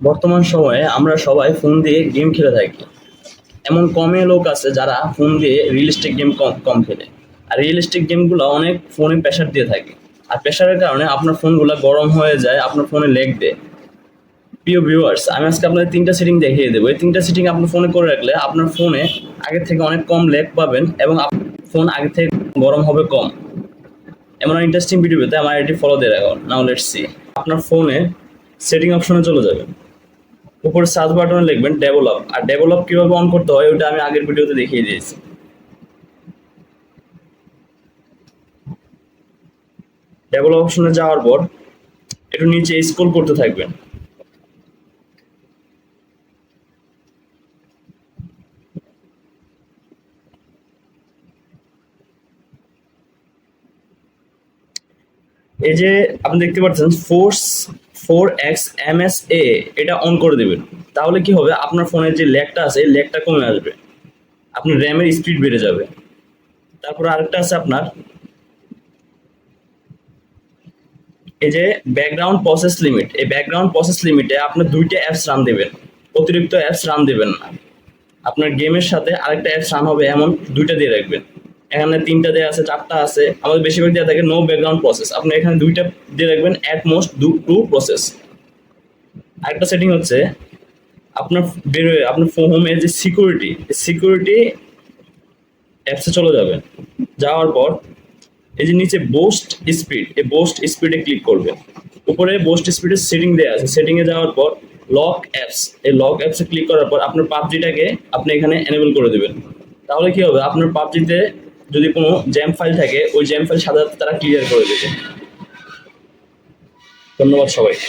বর্তমান সময়ে আমরা সবাই ফোন দিয়ে গেম খেলে থাকি। এমন কমই লোক আছে যারা ফোন দিয়ে রিয়েলিস্টিক গেম কম কম খেলে। আর রিয়েলিস্টিক গেমগুলো অনেক ফোনে প্রেশার দিয়ে থাকে। আর প্রেশারের কারণে আপনার ফোনগুলো গরম হয়ে যায়, আপনার ফোনে লেগ দেয়। প্রিয় ভিউয়ার্স, আমি আজকে আপনাদের ৩টা সেটিং দেখিয়ে দেবো। এই ৩টা সেটিং আপনার ফোনে করে রাখলে আপনার ফোনে আগের থেকে অনেক কম লেগ পাবেন এবং ফোন আগের থেকে গরম হবে কম। এমন ইন্টারেস্টিং ভিডিও পেতে আমার এটি ফলো দিয়ে রাখুন। Now let's see. আপনার ফোনে সেটিং অপশনে চলে যাবেন, উপরে সার্চ বাটনে লিখবেন ডেভেলপ। আর ডেভেলপ কিভাবে অন করতে হয় ওটা আমি আগের ভিডিওতে দেখিয়ে দিয়েছি। ডেভেলপ অপশনে যাওয়ার পর একটু নিচে স্ক্রল করতে থাকবেন। এই যে আপনি দেখতে পাচ্ছেন ফোর্স 4x MSA, এটা অন করে দেবেন। তাহলে কি হবে, আপনার ফোনের যে ল্যাগটা আছে এই ল্যাগটা কমে আসবে, আপনার র্যামের স্পিড বেড়ে যাবে। তারপর আরেকটা আছে আপনার এই যে ব্যাকগ্রাউন্ড প্রসেস লিমিট। এই ব্যাকগ্রাউন্ড প্রসেস লিমিটে আপনার 2টা অ্যাপস রান দেবেন, অতিরিক্ত অ্যাপস রান দেবেন না। আপনার গেমের সাথে আরেকটা অ্যাপস রান হবে এমন 2টা দিয়ে রাখবেন। এখানে 3টা দেওয়া আছে, 4টা আছে, আমাদের বেশিরভাগ দেওয়া থাকে নো ব্যাকগ্রাউন্ড প্রসেস। আপনি এখানে 2টা দিয়ে রাখবেন, অ্যাট মোস্ট 2 প্রসেস। আরেকটা সেটিং হচ্ছে আপনার বেরোয় আপনার হোমের যে সিকিউরিটি, সিকিউরিটি অ্যাপসে চলে যাবেন। যাওয়ার পর এই যে নিচে বোস্ট স্পিড, এই বোস্ট স্পিডে ক্লিক করবেন। উপরে বোস্ট স্পিডের সেটিং দেওয়া আছে, সেটিংয়ে যাওয়ার পর লক অ্যাপস, এই লক অ্যাপসে ক্লিক করার পর আপনার পাবজিটাকে আপনি এখানে এনেবল করে দেবেন। তাহলে কি হবে, আপনার পাবজিতে যদি কোনো জ্যাম ফাইল থাকে ওই জ্যাম ফাইল সাথে সাথে তারা ক্লিয়ার করে দেবে। ধন্যবাদ সবাইকে।